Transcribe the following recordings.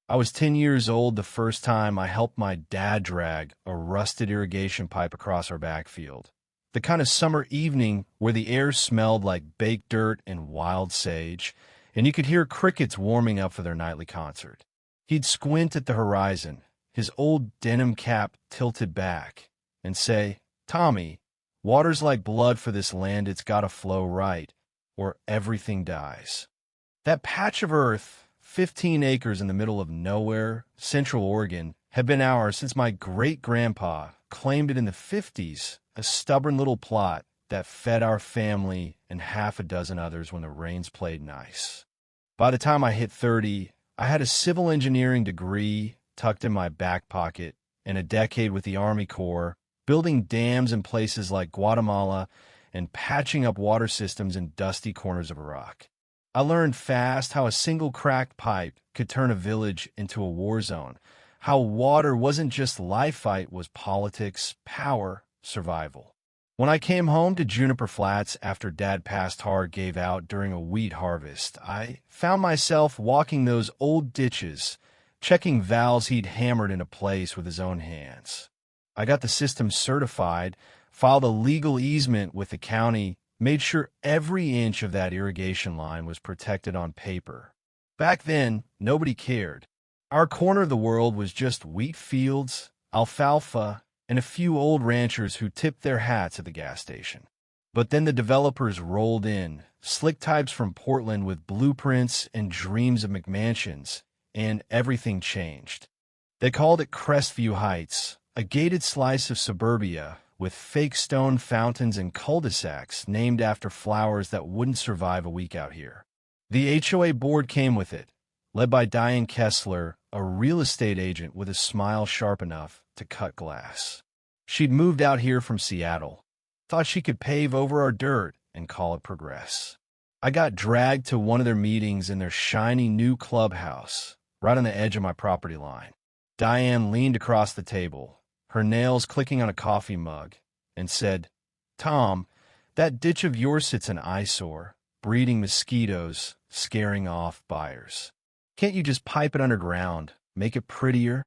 I was 10 years old the first time I helped my dad drag a rusted irrigation pipe across our backfield. The kind of summer evening where the air smelled like baked dirt and wild sage, and you could hear crickets warming up for their nightly concert. He'd squint at the horizon, his old denim cap tilted back, and say, "Tommy, water's like blood for this land, it's gotta flow right, or everything dies." That patch of earth, 15 acres in the middle of nowhere, Central Oregon, had been ours since my great-grandpa claimed it in the 50s, a stubborn little plot that fed our family and half a dozen others when the rains played nice. By the time I hit 30, I had a civil engineering degree tucked in my back pocket and a decade with the Army Corps, building dams in places like Guatemala and patching up water systems in dusty corners of Iraq. I learned fast how a single cracked pipe could turn a village into a war zone, how water wasn't just life fight, was politics, power, survival. When I came home to Juniper Flats after Dad passed hard gave out during a wheat harvest, I found myself walking those old ditches, checking valves he'd hammered into place with his own hands. I got the system certified, filed a legal easement with the county, made sure every inch of that irrigation line was protected on paper. Back then, nobody cared. Our corner of the world was just wheat fields, alfalfa, and a few old ranchers who tipped their hats at the gas station. But then the developers rolled in, slick types from Portland with blueprints and dreams of McMansions, and everything changed. They called it Crestview Heights, a gated slice of suburbia with fake stone fountains and cul-de-sacs named after flowers that wouldn't survive a week out here. The HOA board came with it, led by Diane Kessler, a real estate agent with a smile sharp enough to cut glass. She'd moved out here from Seattle, thought she could pave over our dirt and call it progress. I got dragged to one of their meetings in their shiny new clubhouse, right on the edge of my property line. Diane leaned across the table, her nails clicking on a coffee mug, and said, "Tom, that ditch of yours sits an eyesore, breeding mosquitoes, scaring off buyers. Can't you just pipe it underground, make it prettier?"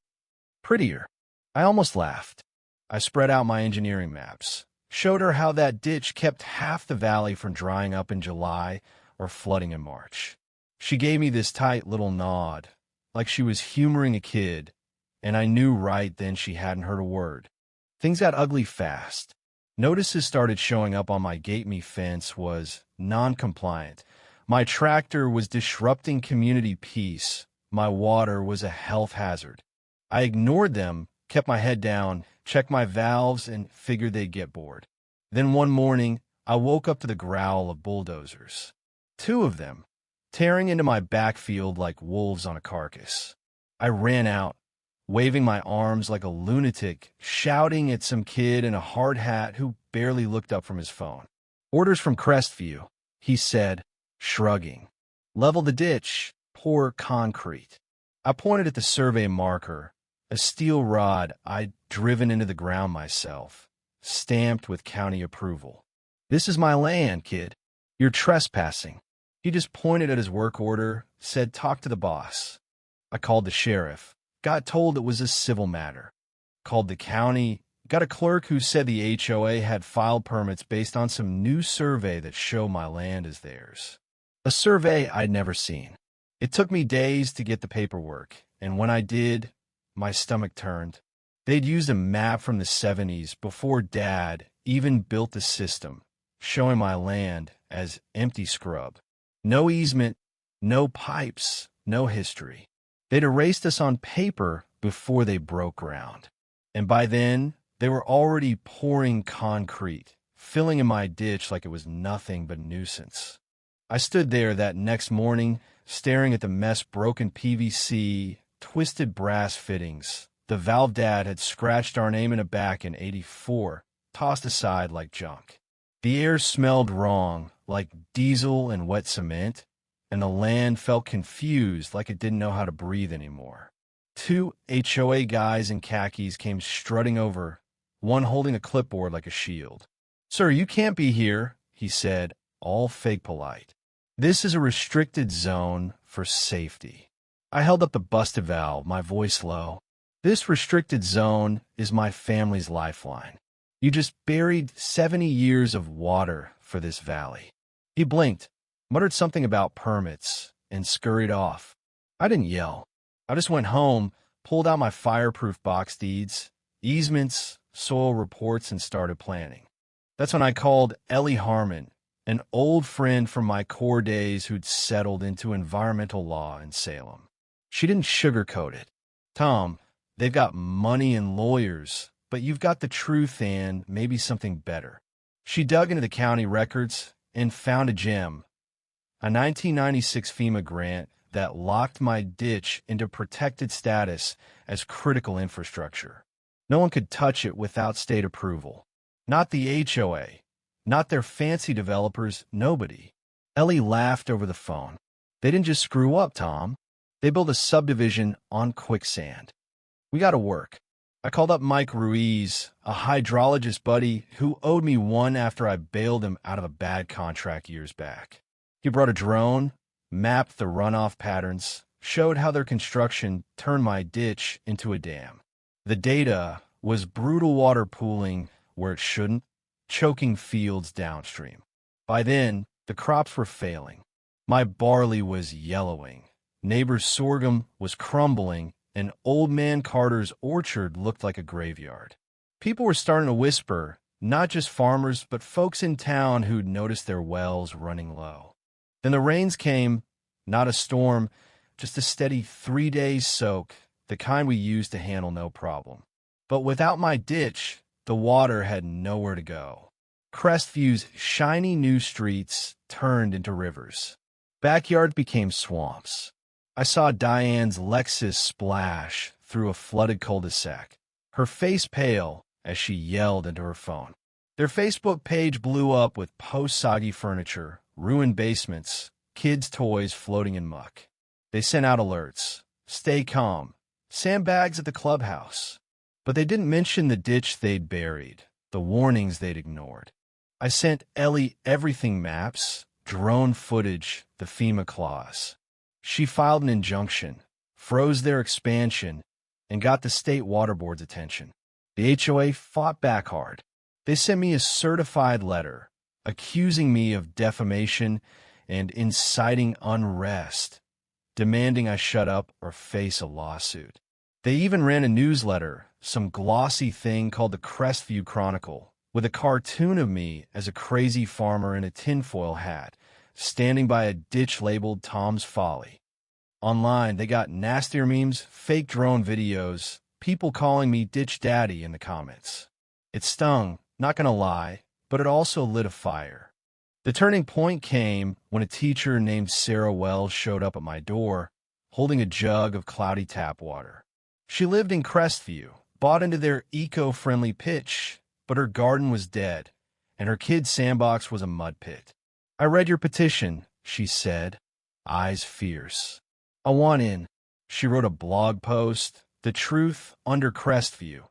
Prettier. I almost laughed. I spread out my engineering maps, showed her how that ditch kept half the valley from drying up in July or flooding in March. She gave me this tight little nod, like she was humoring a kid, and I knew right then she hadn't heard a word. Things got ugly fast. Notices started showing up on my gate-me fence was non-compliant. My tractor was disrupting community peace. My water was a health hazard. I ignored them, kept my head down, checked my valves, and figured they'd get bored. Then one morning, I woke up to the growl of bulldozers. 2 of them, tearing into my backfield like wolves on a carcass. I ran out, waving my arms like a lunatic, shouting at some kid in a hard hat who barely looked up from his phone. "Orders from Crestview," he said, shrugging. "Level the ditch, pour concrete." I pointed at the survey marker, a steel rod I'd driven into the ground myself, stamped with county approval. "This is my land, kid. You're trespassing." He just pointed at his work order, said, "Talk to the boss." I called the sheriff, got told it was a civil matter. Called the county, got a clerk who said the HOA had filed permits based on some new survey that showed my land as theirs. A survey I'd never seen. It took me days to get the paperwork, and when I did, my stomach turned. They'd used a map from the 70s before Dad even built the system, showing my land as empty scrub. No easement, no pipes, no history. They'd erased us on paper before they broke ground. And by then, they were already pouring concrete, filling in my ditch like it was nothing but nuisance. I stood there that next morning, staring at the mess broken PVC, twisted brass fittings. The valve Dad had scratched our name in the back in '84, tossed aside like junk. The air smelled wrong, like diesel and wet cement, and the land felt confused, like it didn't know how to breathe anymore. 2 HOA guys in khakis came strutting over, one holding a clipboard like a shield. "Sir, you can't be here," he said, all fake polite. "This is a restricted zone for safety." I held up the busted valve, my voice low. This restricted zone is my family's lifeline. You just buried 70 years of water for this valley. He blinked, muttered something about permits, and scurried off. I didn't yell. I just went home, pulled out my fireproof box deeds, easements, soil reports, and started planning. That's when I called Ellie Harmon, an old friend from my core days who'd settled into environmental law in Salem. She didn't sugarcoat it. Tom, they've got money and lawyers, but you've got the truth and maybe something better. She dug into the county records and found a gem, a 1996 FEMA grant that locked my ditch into protected status as critical infrastructure. No one could touch it without state approval. Not the HOA, not their fancy developers, nobody. Ellie laughed over the phone. They didn't just screw up, Tom. They built a subdivision on quicksand. We got to work. I called up Mike Ruiz, a hydrologist buddy who owed me one after I bailed him out of a bad contract years back. He brought a drone, mapped the runoff patterns, showed how their construction turned my ditch into a dam. The data was brutal water pooling where it shouldn't, choking fields downstream. By then, the crops were failing. My barley was yellowing. Neighbor's sorghum was crumbling, and Old Man Carter's orchard looked like a graveyard. People were starting to whisper, not just farmers, but folks in town who'd noticed their wells running low. Then the rains came, not a storm, just a steady 3-day soak, the kind we used to handle no problem. But without my ditch, the water had nowhere to go. Crestview's shiny new streets turned into rivers. Backyards became swamps. I saw Diane's Lexus splash through a flooded cul-de-sac, her face pale as she yelled into her phone. Their Facebook page blew up with post-soggy furniture, ruined basements, kids' toys floating in muck. They sent out alerts. Stay calm. Sandbags at the clubhouse. But they didn't mention the ditch they'd buried, the warnings they'd ignored. I sent Ellie everything maps, drone footage, the FEMA clause. She filed an injunction, froze their expansion, and got the state water board's attention. The HOA fought back hard. They sent me a certified letter accusing me of defamation and inciting unrest, demanding I shut up or face a lawsuit. They even ran a newsletter, some glossy thing called the Crestview Chronicle, with a cartoon of me as a crazy farmer in a tinfoil hat, standing by a ditch labeled Tom's Folly. Online, they got nastier memes, fake drone videos, people calling me Ditch Daddy in the comments. It stung, not gonna lie, but it also lit a fire. The turning point came when a teacher named Sarah Wells showed up at my door, holding a jug of cloudy tap water. She lived in Crestview, bought into their eco-friendly pitch, but her garden was dead, and her kid's sandbox was a mud pit. I read your petition, she said, eyes fierce. I want in. She wrote a blog post, The Truth Under Crestview,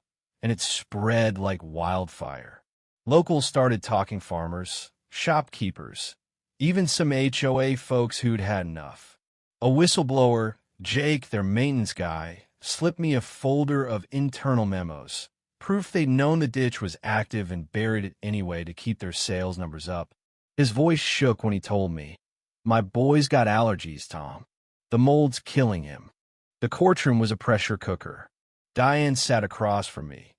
and it spread like wildfire. Locals started talking, farmers, shopkeepers, even some HOA folks who'd had enough. A whistleblower, Jake, their maintenance guy, slipped me a folder of internal memos, proof they'd known the ditch was active and buried it anyway to keep their sales numbers up. His voice shook when he told me, "My boy's got allergies, Tom. The mold's killing him." The courtroom was a pressure cooker. Diane sat across from me,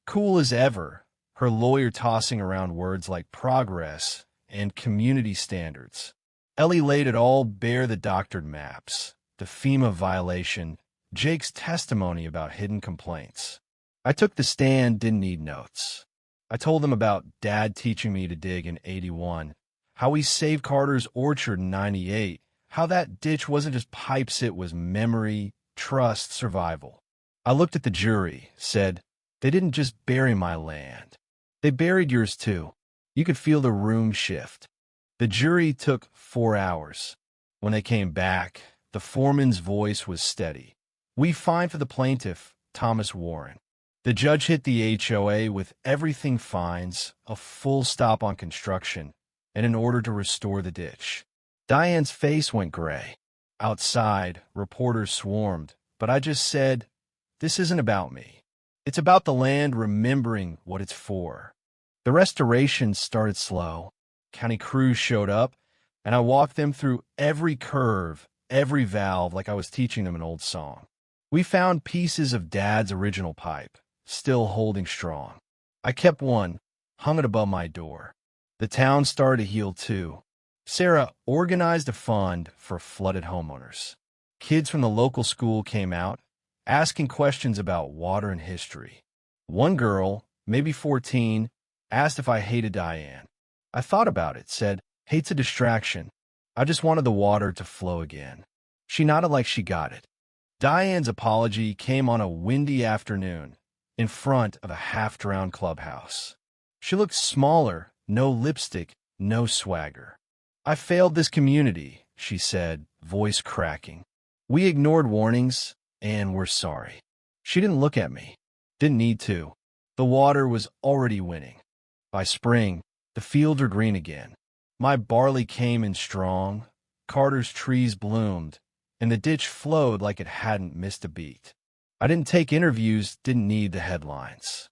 cool as ever, her lawyer tossing around words like progress and community standards. Ellie laid it all bare, the doctored maps, the FEMA violation, Jake's testimony about hidden complaints. I took the stand, didn't need notes. I told them about Dad teaching me to dig in '81, how we saved Carter's orchard in '98, how that ditch wasn't just pipes, it was memory, trust, survival. I looked at the jury, said, they didn't just bury my land. They buried yours too. You could feel the room shift. The jury took 4 hours. When they came back, the foreman's voice was steady. We fined for the plaintiff, Thomas Warren. The judge hit the HOA with everything fines, a full stop on construction, and an order to restore the ditch. Diane's face went gray. Outside, reporters swarmed, but I just said, "This isn't about me. It's about the land remembering what it's for." The restoration started slow. County crews showed up, and I walked them through every curve, every valve, like I was teaching them an old song. We found pieces of Dad's original pipe, still holding strong. I kept one, hung it above my door. The town started to heal too. Sarah organized a fund for flooded homeowners. Kids from the local school came out, asking questions about water and history. One girl, maybe 14, asked if I hated Diane. I thought about it, said, "Hate's a distraction. I just wanted the water to flow again." She nodded like she got it. Diane's apology came on a windy afternoon in front of a half-drowned clubhouse. She looked smaller, no lipstick, no swagger. "I failed this community," she said, voice cracking. "We ignored warnings, and we're sorry." She didn't look at me. Didn't need to. The water was already winning. By spring, the fields were green again. My barley came in strong, Carter's trees bloomed, and the ditch flowed like it hadn't missed a beat. I didn't take interviews, didn't need the headlines.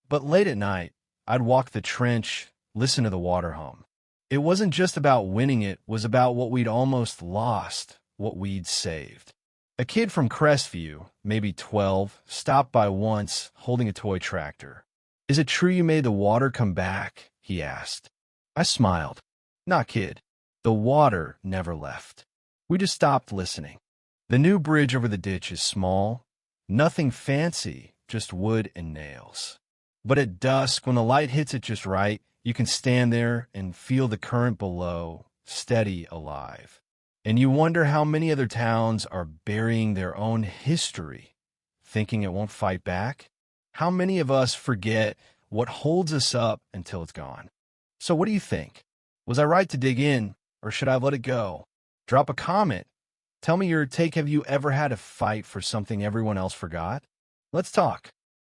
But late at night, I'd walk the trench, listen to the water hum. It wasn't just about winning, it was about what we'd almost lost, what we'd saved. A kid from Crestview, maybe 12, stopped by once, holding a toy tractor. "Is it true you made the water come back?" he asked. I smiled. "Nah, kid. The water never left. We just stopped listening." The new bridge over the ditch is small, nothing fancy, just wood and nails. But at dusk, when the light hits it just right, you can stand there and feel the current below, steady, alive. And you wonder how many other towns are burying their own history, thinking it won't fight back. How many of us forget what holds us up until it's gone? So what do you think? Was I right to dig in, or should I let it go? Drop a comment. Tell me your take. Have you ever had to fight for something everyone else forgot? Let's talk.